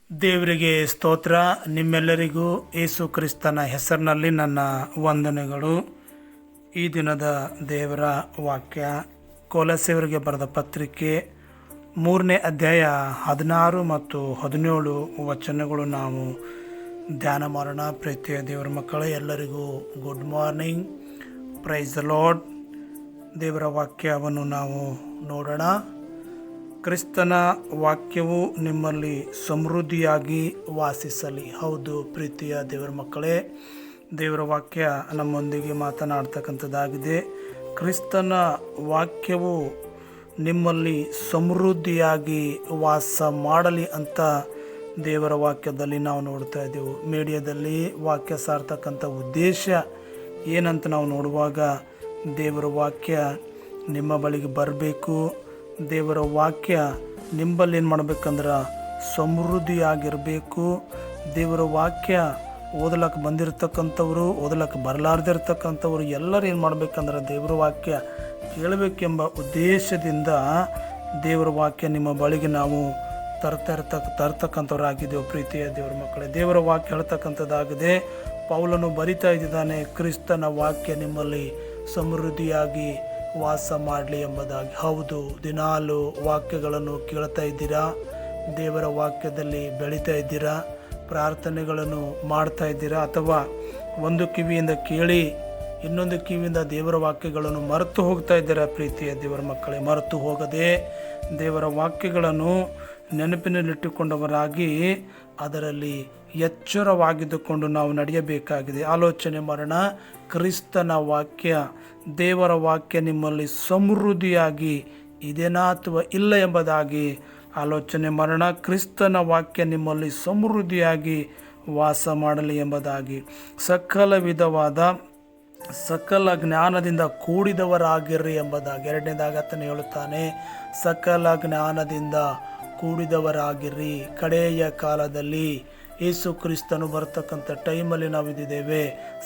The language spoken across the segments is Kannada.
ದೇವರಿಗೆ ಸ್ತೋತ್ರ. ನಿಮ್ಮೆಲ್ಲರಿಗೂ ಯೇಸು ಕ್ರಿಸ್ತನ ಹೆಸರಿನಲ್ಲಿ ನನ್ನ ವಂದನೆಗಳು. ಈ ದಿನದ ದೇವರ ವಾಕ್ಯ ಕೊಲೊಸ್ಸೆಯವರಿಗೆ ಬರೆದ ಪತ್ರಿಕೆ 3ನೇ ಅಧ್ಯಾಯ 16 ಮತ್ತು 17 ವಚನಗಳು ನಾವು ಧ್ಯಾನ ಮಾಡೋಣ. ಪ್ರೀತಿಯ ದೇವರ ಮಕ್ಕಳೇ, ಎಲ್ಲರಿಗೂ good morning. Praise the lord. ದೇವರ ವಾಕ್ಯವನ್ನು ನಾವು ನೋಡೋಣ. ಕ್ರಿಸ್ತನ ವಾಕ್ಯವು ನಿಮ್ಮಲ್ಲಿ ಸಮೃದ್ಧಿಯಾಗಿ ವಾಸಿಸಲಿ. ಹೌದು ಪ್ರೀತಿಯ ದೇವರ ಮಕ್ಕಳೇ, ದೇವರ ವಾಕ್ಯ ನಮ್ಮೊಂದಿಗೆ ಮಾತನಾಡ್ತಕ್ಕಂಥದ್ದಾಗಿದೆ. ಕ್ರಿಸ್ತನ ವಾಕ್ಯವು ನಿಮ್ಮಲ್ಲಿ ಸಮೃದ್ಧಿಯಾಗಿ ವಾಸ ಮಾಡಲಿ ಅಂತ ದೇವರ ವಾಕ್ಯದಲ್ಲಿ ನಾವು ನೋಡ್ತಾ ಇದ್ದೆವು. ಮೀಡಿಯಾದಲ್ಲಿ ವಾಕ್ಯ ಸಾರ್ತಕ್ಕಂಥ ಉದ್ದೇಶ ಏನಂತ ನಾವು ನೋಡುವಾಗ, ದೇವರ ವಾಕ್ಯ ನಿಮ್ಮ ಬಳಿಗೆ ಬರಬೇಕು. ದೇವರ ವಾಕ್ಯ ನಿಂಬಲ್ಲಿ ಏನು ಮಾಡ್ಬೇಕಂದ್ರೆ ಸಮೃದ್ಧಿಯಾಗಿರಬೇಕು. ದೇವರ ವಾಕ್ಯ ಓದಲಕ್ಕೆ ಬಂದಿರತಕ್ಕಂಥವ್ರು, ಓದಲಕ್ಕೆ ಬರಲಾರ್ದಿರ್ತಕ್ಕಂಥವ್ರು ಎಲ್ಲರೂ ಏನು ಮಾಡ್ಬೇಕಂದ್ರೆ ದೇವರ ವಾಕ್ಯ ಕೇಳಬೇಕೆಂಬ ಉದ್ದೇಶದಿಂದ ದೇವರ ವಾಕ್ಯ ನಿಮ್ಮ ಬಳಿಗೆ ನಾವು ತರ್ತಕ್ಕಂಥವ್ರಾಗಿದ್ದೇವೆ. ಪ್ರೀತಿಯ ದೇವರ ಮಕ್ಕಳೇ, ದೇವರ ವಾಕ್ಯ ಹೇಳ್ತಕ್ಕಂಥದ್ದಾಗಿದೆ. ಪೌಲನು ಬರಿತಾ ಇದ್ದಾನೆ, ಕ್ರಿಸ್ತನ ವಾಕ್ಯ ನಿಮ್ಮಲ್ಲಿ ಸಮೃದ್ಧಿಯಾಗಿ ವಾಸ ಮಾಡಲಿ ಎಂಬುದಾಗಿ. ಹೌದು, ದಿನಾಲು ವಾಕ್ಯಗಳನ್ನು ಕೇಳ್ತಾ ಇದ್ದೀರಾ, ದೇವರ ವಾಕ್ಯದಲ್ಲಿ ಬೆಳೀತಾ ಇದ್ದೀರಾ, ಪ್ರಾರ್ಥನೆಗಳನ್ನು ಮಾಡ್ತಾ ಇದ್ದೀರಾ, ಅಥವಾ ಒಂದು ಕಿವಿಯಿಂದ ಕೇಳಿ ಇನ್ನೊಂದು ಕಿವಿಯಿಂದ ದೇವರ ವಾಕ್ಯಗಳನ್ನು ಮರೆತು ಹೋಗ್ತಾ ಇದ್ದೀರಾ? ಪ್ರೀತಿಯ ದೇವರ ಮಕ್ಕಳೇ, ಮರೆತು ಹೋಗದೆ ದೇವರ ವಾಕ್ಯಗಳನ್ನು ನೆನಪಿನಲ್ಲಿಟ್ಟುಕೊಂಡವರಾಗಿ ಅದರಲ್ಲಿ ಎಚ್ಚರವಾಗಿದ್ದುಕೊಂಡು ನಾವು ನಡೆಯಬೇಕಾಗಿದೆ. ಆಲೋಚನೆ ಮಾಡೋಣ. ಕ್ರಿಸ್ತನ ವಾಕ್ಯ, ದೇವರ ವಾಕ್ಯ ನಿಮ್ಮಲ್ಲಿ ಸಮೃದ್ಧಿಯಾಗಿ ಇದೆನಾ ಅಥವಾ ಇಲ್ಲ ಎಂಬುದಾಗಿ ಆಲೋಚನೆ ಮಾಡೋಣ. ಕ್ರಿಸ್ತನ ವಾಕ್ಯ ನಿಮ್ಮಲ್ಲಿ ಸಮೃದ್ಧಿಯಾಗಿ ವಾಸ ಮಾಡಲಿ ಎಂಬುದಾಗಿ. ಸಕಲ ಜ್ಞಾನದಿಂದ ಕೂಡಿದವರಾಗಿರ್ರಿ ಎಂಬುದಾಗಿ. ಎರಡನೇದಾಗಿ ಆತನು ಹೇಳುತ್ತಾನೆ, ಸಕಲ ಜ್ಞಾನದಿಂದ ಕೂಡಿದವರಾಗಿರ್ರಿ. ಕಡೆಯ ಕಾಲದಲ್ಲಿ ಯೇಸು ಕ್ರಿಸ್ತನು ಬರ್ತಕ್ಕಂಥ ಟೈಮಲ್ಲಿ ನಾವಿದ್ದೇವೆ.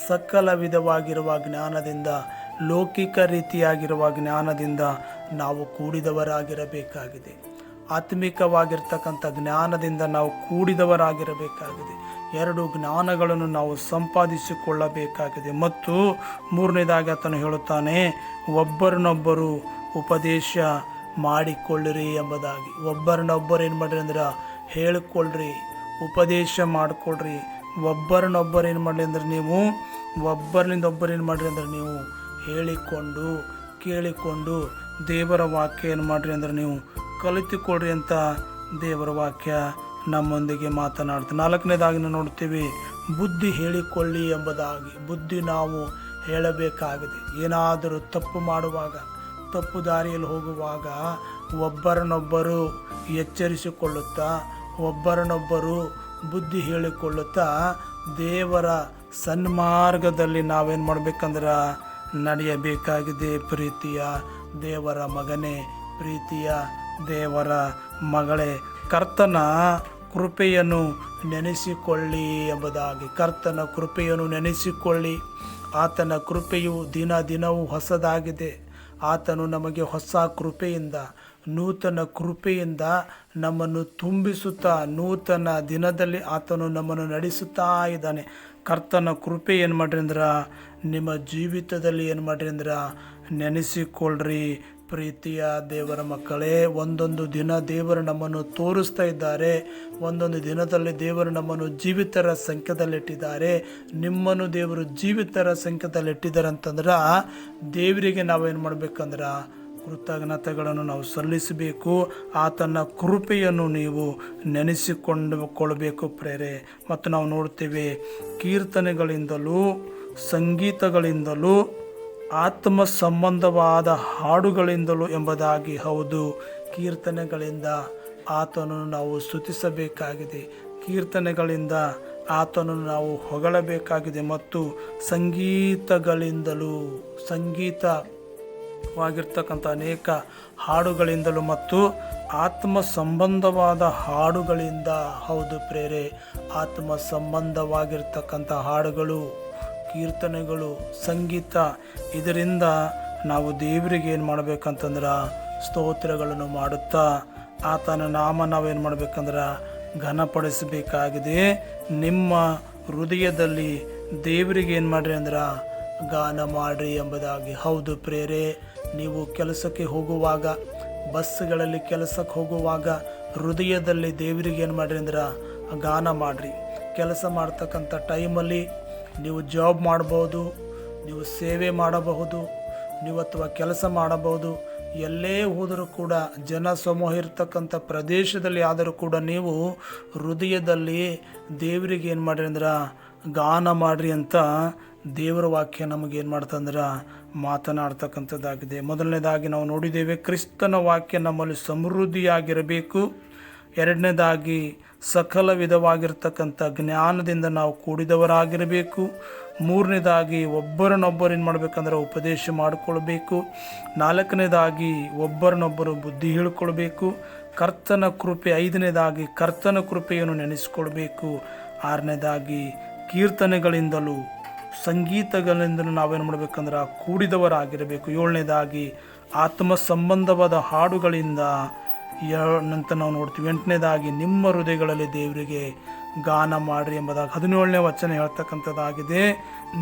ಸಕಲ ವಿಧವಾಗಿರುವ ಜ್ಞಾನದಿಂದ, ಲೌಕಿಕ ರೀತಿಯಾಗಿರುವ ಜ್ಞಾನದಿಂದ ನಾವು ಕೂಡಿದವರಾಗಿರಬೇಕಾಗಿದೆ. ಆತ್ಮಿಕವಾಗಿರ್ತಕ್ಕಂಥ ಜ್ಞಾನದಿಂದ ನಾವು ಕೂಡಿದವರಾಗಿರಬೇಕಾಗಿದೆ. ಎರಡು ಜ್ಞಾನಗಳನ್ನು ನಾವು ಸಂಪಾದಿಸಿಕೊಳ್ಳಬೇಕಾಗಿದೆ. ಮತ್ತು ಮೂರನೇದಾಗಿ ಆತನು ಹೇಳುತ್ತಾನೆ, ಒಬ್ಬರನ್ನೊಬ್ಬರು ಉಪದೇಶ ಮಾಡಿಕೊಳ್ಳಿರಿ ಎಂಬುದಾಗಿ. ಒಬ್ಬರನ್ನೊಬ್ಬರು ಏನು ಮಾಡಿರಿ ಅಂದ್ರೆ ಹೇಳಿಕೊಳ್ಳ್ರಿ, ಉಪದೇಶ ಮಾಡಿಕೊಳ್ರಿ. ಒಬ್ಬರನ್ನೊಬ್ಬರು ಏನು ಮಾಡಲಿ ಅಂದ್ರೆ ನೀವು ಒಬ್ಬರಿಂದ ಒಬ್ಬರು ಏನು ಮಾಡಿರಿ ಅಂದ್ರೆ ನೀವು ಹೇಳಿಕೊಂಡು ಕೇಳಿಕೊಂಡು ದೇವರ ವಾಕ್ಯ ಏನು ಮಾಡಿರಿ ಅಂದ್ರೆ ನೀವು ಕಲಿತುಕೊಳ್ರಿ ಅಂತ ದೇವರ ವಾಕ್ಯ ನಮ್ಮೊಂದಿಗೆ ಮಾತನಾಡ್ತೀವಿ. ನಾಲ್ಕನೇದಾಗಿ ನೋಡ್ತೀವಿ, ಬುದ್ಧಿ ಹೇಳಿಕೊಳ್ಳಿ ಎಂಬುದಾಗಿ. ಬುದ್ಧಿ ನಾವು ಹೇಳಬೇಕಾಗಿದೆ. ಏನಾದರೂ ತಪ್ಪು ಮಾಡುವಾಗ, ತಪ್ಪು ದಾರಿಯಲ್ಲಿ ಹೋಗುವಾಗ ಒಬ್ಬರನ್ನೊಬ್ಬರು ಎಚ್ಚರಿಸಿಕೊಳ್ಳುತ್ತಾ, ಒಬ್ಬರನ್ನೊಬ್ಬರು ಬುದ್ಧಿ ಹೇಳಿಕೊಳ್ಳುತ್ತಾ ದೇವರ ಸನ್ಮಾರ್ಗದಲ್ಲಿ ನಾವೇನು ಮಾಡಬೇಕಂದ್ರೆ ನಡೆಯಬೇಕಾಗಿದೆ. ಪ್ರೀತಿಯ ದೇವರ ಮಗನೇ, ಪ್ರೀತಿಯ ದೇವರ ಮಗಳೇ, ಕರ್ತನ ಕೃಪೆಯನ್ನು ನೆನೆಸಿಕೊಳ್ಳಿ ಎಂಬುದಾಗಿ. ಕರ್ತನ ಕೃಪೆಯನ್ನು ನೆನೆಸಿಕೊಳ್ಳಿ. ಆತನ ಕೃಪೆಯು ದಿನ ದಿನವೂ ಹೊಸದಾಗಿದೆ. ಆತನು ನಮಗೆ ಹೊಸ ಕೃಪೆಯಿಂದ, ನೂತನ ಕೃಪೆಯಿಂದ ನಮ್ಮನ್ನು ತುಂಬಿಸುತ್ತಾ ನೂತನ ದಿನದಲ್ಲಿ ಆತನು ನಮ್ಮನ್ನು ನಡೆಸುತ್ತಾ ಇದ್ದಾನೆ. ಕರ್ತನ ಕೃಪೆ ಏನು ಮಾಡ್ರಿ ಅಂದ್ರೆ ನಿಮ್ಮ ಜೀವಿತದಲ್ಲಿ ಏನು ಮಾಡ್ರಿ ಅಂದ್ರೆ ನೆನೆಸಿಕೊಳ್ಳ್ರಿ. ಪ್ರೀತಿಯ ದೇವರ ಮಕ್ಕಳೇ, ಒಂದೊಂದು ದಿನ ದೇವರು ನಮ್ಮನ್ನು ತೋರಿಸ್ತಾ ಇದ್ದಾರೆ. ಒಂದೊಂದು ದಿನದಲ್ಲಿ ದೇವರು ನಮ್ಮನ್ನು ಜೀವಿತರ ಸಂಖ್ಯೆದಲ್ಲಿಟ್ಟಿದ್ದಾರೆ. ನಿಮ್ಮನ್ನು ದೇವರು ಜೀವಿತರ ಸಂಖ್ಯೆದಲ್ಲಿಟ್ಟಿದ್ದಾರೆ ಅಂತಂದ್ರೆ ದೇವರಿಗೆ ನಾವೇನು ಮಾಡಬೇಕಂದ್ರೆ ಕೃತಜ್ಞತೆಗಳನ್ನು ನಾವು ಸಲ್ಲಿಸಬೇಕು. ಆತನ ಕೃಪೆಯನ್ನು ನೀವು ನೆನೆಸಿಕೊಳ್ಳಬೇಕು ಪ್ರೇರೆ. ಮತ್ತು ನಾವು ನೋಡ್ತೇವೆ, ಕೀರ್ತನೆಗಳಿಂದಲೂ ಸಂಗೀತಗಳಿಂದಲೂ ಆತ್ಮ ಸಂಬಂಧವಾದ ಹಾಡುಗಳಿಂದಲೂ ಎಂಬುದಾಗಿ. ಹೌದು, ಕೀರ್ತನೆಗಳಿಂದ ಆತನನ್ನು ನಾವು ಸ್ತುತಿಸಬೇಕಾಗಿದೆ. ಕೀರ್ತನೆಗಳಿಂದ ಆತನನ್ನು ನಾವು ಹೊಗಳಬೇಕಾಗಿದೆ. ಮತ್ತು ಸಂಗೀತಗಳಿಂದಲೂ, ಸಂಗೀತವಾಗಿರ್ತಕ್ಕಂಥ ಅನೇಕ ಹಾಡುಗಳಿಂದಲೂ ಮತ್ತು ಆತ್ಮ ಸಂಬಂಧವಾದ ಹಾಡುಗಳಿಂದ. ಹೌದು ಪ್ರೇರೆ, ಆತ್ಮ ಸಂಬಂಧವಾಗಿರ್ತಕ್ಕಂಥ ಹಾಡುಗಳು, ಕೀರ್ತನೆಗಳು, ಸಂಗೀತ, ಇದರಿಂದ ನಾವು ದೇವರಿಗೆ ಏನು ಮಾಡಬೇಕಂತಂದ್ರೆ ಸ್ತೋತ್ರಗಳನ್ನು ಮಾಡುತ್ತಾ ಆತನ ನಾಮ ನಾವೇನು ಮಾಡಬೇಕಂದ್ರೆ ಘನಪಡಿಸಬೇಕಾಗಿದೆ. ನಿಮ್ಮ ಹೃದಯದಲ್ಲಿ ದೇವರಿಗೆ ಏನು ಮಾಡಿರಿ ಅಂದ್ರೆ ಗಾನ ಮಾಡಿರಿ ಎಂಬುದಾಗಿ. ಹೌದು ಪ್ರೇರೆ, ನೀವು ಕೆಲಸಕ್ಕೆ ಹೋಗುವಾಗ, ಬಸ್ಗಳಲ್ಲಿ ಕೆಲಸಕ್ಕೆ ಹೋಗುವಾಗ ಹೃದಯದಲ್ಲಿ ದೇವರಿಗೆ ಏನು ಮಾಡಿರಿ ಅಂದ್ರೆ ಗಾನ ಮಾಡಿರಿ. ಕೆಲಸ ಮಾಡ್ತಕ್ಕಂಥ ಟೈಮಲ್ಲಿ ನೀವು ಜಾಬ್ ಮಾಡ್ಬೋದು, ನೀವು ಸೇವೆ ಮಾಡಬಹುದು, ನೀವು ಅಥವಾ ಕೆಲಸ ಮಾಡಬಹುದು. ಎಲ್ಲೇ ಹೋದರೂ ಕೂಡ ಜನ ಸಮೂಹ ಇರ್ತಕ್ಕಂಥ ಪ್ರದೇಶದಲ್ಲಿ ಆದರೂ ಕೂಡ ನೀವು ಹೃದಯದಲ್ಲಿ ದೇವರಿಗೆ ಏನು ಮಾಡಿರಿ ಅಂದ್ರೆ ಗಾನ ಮಾಡಿರಿ ಅಂತ ದೇವರ ವಾಕ್ಯ ನಮಗೇನು ಮಾಡ್ತಂದ್ರೆ ಮಾತನಾಡ್ತಕ್ಕಂಥದ್ದಾಗಿದೆ. ಮೊದಲನೇದಾಗಿ ನಾವು ನೋಡಿದ್ದೇವೆ, ಕ್ರಿಸ್ತನ ವಾಕ್ಯ ನಮ್ಮಲ್ಲಿ ಸಮೃದ್ಧಿಯಾಗಿರಬೇಕು. ಎರಡನೇದಾಗಿ ಸಕಲ ವಿಧವಾಗಿರ್ತಕ್ಕಂಥ ಜ್ಞಾನದಿಂದ ನಾವು ಕೂಡಿದವರಾಗಿರಬೇಕು. ಮೂರನೇದಾಗಿ ಒಬ್ಬರನ್ನೊಬ್ಬರು ಏನು ಮಾಡಬೇಕಂದ್ರೆ ಉಪದೇಶ ಮಾಡಿಕೊಳ್ಬೇಕು. ನಾಲ್ಕನೇದಾಗಿ ಒಬ್ಬರನ್ನೊಬ್ಬರು ಬುದ್ಧಿ ಹೇಳ್ಕೊಳ್ಬೇಕು. ಕರ್ತನ ಕೃಪೆ, ಐದನೇದಾಗಿ ಕರ್ತನ ಕೃಪೆಯನ್ನು ನೆನೆಸ್ಕೊಳ್ಬೇಕು. ಆರನೇದಾಗಿ ಕೀರ್ತನೆಗಳಿಂದಲೂ ಸಂಗೀತಗಳಿಂದಲೂ ನಾವೇನು ಮಾಡಬೇಕಂದ್ರೆ ಕೂಡಿದವರಾಗಿರಬೇಕು. ಏಳನೇದಾಗಿ ಆತ್ಮ ಸಂಬಂಧವಾದ ಹಾಡುಗಳಿಂದ ಅಂತ ನಾವು ನೋಡ್ತೀವಿ. ಎಂಟನೇದಾಗಿ ನಿಮ್ಮ ಹೃದಯಗಳಲ್ಲಿ ದೇವರಿಗೆ ಗಾನ ಮಾಡಿರಿ ಎಂಬುದಾಗಿ 17ನೇ ವಚನ ಹೇಳ್ತಕ್ಕಂಥದ್ದಾಗಿದೆ.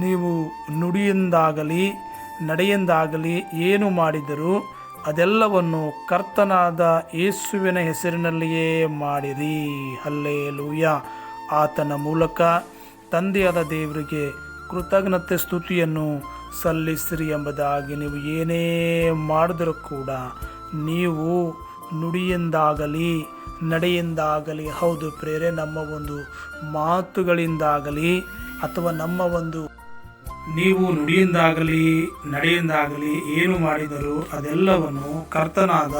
ನೀವು ನುಡಿಯಿಂದಾಗಲಿ ನಡೆಯಿಂದಾಗಲಿ ಏನು ಮಾಡಿದರೂ ಅದೆಲ್ಲವನ್ನು ಕರ್ತನಾದ ಯೇಸುವಿನ ಹೆಸರಿನಲ್ಲಿಯೇ ಮಾಡಿರಿ. ಹಲ್ಲೆಲೂಯಾ. ಆತನ ಮೂಲಕ ತಂದೆಯಾದ ದೇವರಿಗೆ ಕೃತಜ್ಞತೆ ಸ್ತುತಿಯನ್ನು ಸಲ್ಲಿಸಿರಿ ಎಂಬುದಾಗಿ. ನೀವು ಏನೇ ಮಾಡಿದರೂ ಕೂಡ ನೀವು ನುಡಿಯಿಂದಾಗಲಿ ನಡೆಯಿಂದಾಗಲಿ, ಹೌದು ಪ್ರೇರೆ, ನಮ್ಮ ಒಂದು ಮಾತುಗಳಿಂದಾಗಲಿ ಅಥವಾ ನಮ್ಮ ಒಂದು ನೀವು ನುಡಿಯಿಂದಾಗಲಿ ನಡೆಯಿಂದಾಗಲಿ ಏನು ಮಾಡಿದರೂ ಅದೆಲ್ಲವನ್ನು ಕರ್ತನಾದ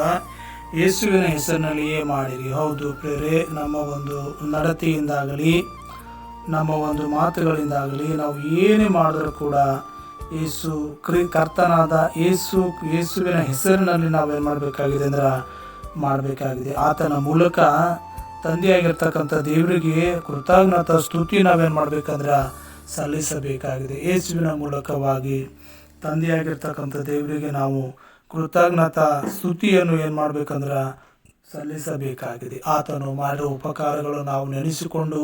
ಯೇಸುವಿನ ಹೆಸರಿನಲ್ಲಿಯೇ ಮಾಡಿರಿ. ಹೌದು ಪ್ರೇರೆ, ನಮ್ಮ ಒಂದು ನಡತೆಯಿಂದಾಗಲಿ ನಮ್ಮ ಒಂದು ಮಾತುಗಳಿಂದಾಗಲಿ ನಾವು ಏನೇ ಮಾಡಿದರೂ ಕೂಡ ಕರ್ತನಾದ ಯೇಸುವಿನ ಹೆಸರಿನಲ್ಲಿ ನಾವೇನು ಮಾಡಬೇಕಾಗಿದೆ ಅಂದ್ರೆ ಮಾಡಬೇಕಾಗಿದೆ. ಆತನ ಮೂಲಕ ತಂದೆಯಾಗಿರ್ತಕ್ಕಂಥ ದೇವರಿಗೆ ಕೃತಜ್ಞತಾ ಸ್ತುತಿ ನಾವೇನು ಮಾಡಬೇಕಂದ್ರೆ ಸಲ್ಲಿಸಬೇಕಾಗಿದೆ. ಯೇಸುವಿನ ಮೂಲಕವಾಗಿ ತಂದೆಯಾಗಿರ್ತಕ್ಕಂಥ ದೇವರಿಗೆ ನಾವು ಕೃತಜ್ಞತಾ ಸ್ತುತಿಯನ್ನು ಏನು ಮಾಡಬೇಕಂದ್ರೆ ಸಲ್ಲಿಸಬೇಕಾಗಿದೆ. ಆತನು ಮಾಡಿರೋ ಉಪಕಾರಗಳು ನಾವು ನೆನೆಸಿಕೊಂಡು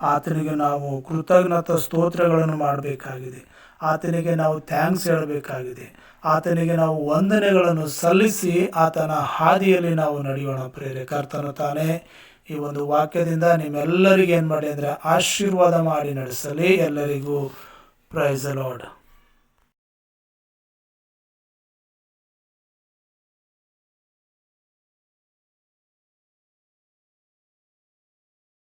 ಆತನಿಗೆ ನಾವು ಕೃತಜ್ಞತಾ ಸ್ತೋತ್ರಗಳನ್ನು ಮಾಡಬೇಕಾಗಿದೆ. ಆತನಿಗೆ ನಾವು ಥ್ಯಾಂಕ್ಸ್ ಹೇಳಬೇಕಾಗಿದೆ. ಆತನಿಗೆ ನಾವು ವಂದನೆಗಳನ್ನು ಸಲ್ಲಿಸಿ ಆತನ ಹಾದಿಯಲ್ಲಿ ನಾವು ನಡೆಯೋಣ. ಪ್ರೇರೆ, ಕರ್ತನು ತಾನೇ ಈ ಒಂದು ವಾಕ್ಯದಿಂದ ನಿಮ್ಮೆಲ್ಲರಿಗೆ ಏನು ಮಾಡಿ ಅಂದರೆ ಆಶೀರ್ವಾದ ಮಾಡಿ ನಡೆಸಲಿ. ಎಲ್ಲರಿಗೂ ಪ್ರೈಸ್ ದ ಲಾರ್ಡ್.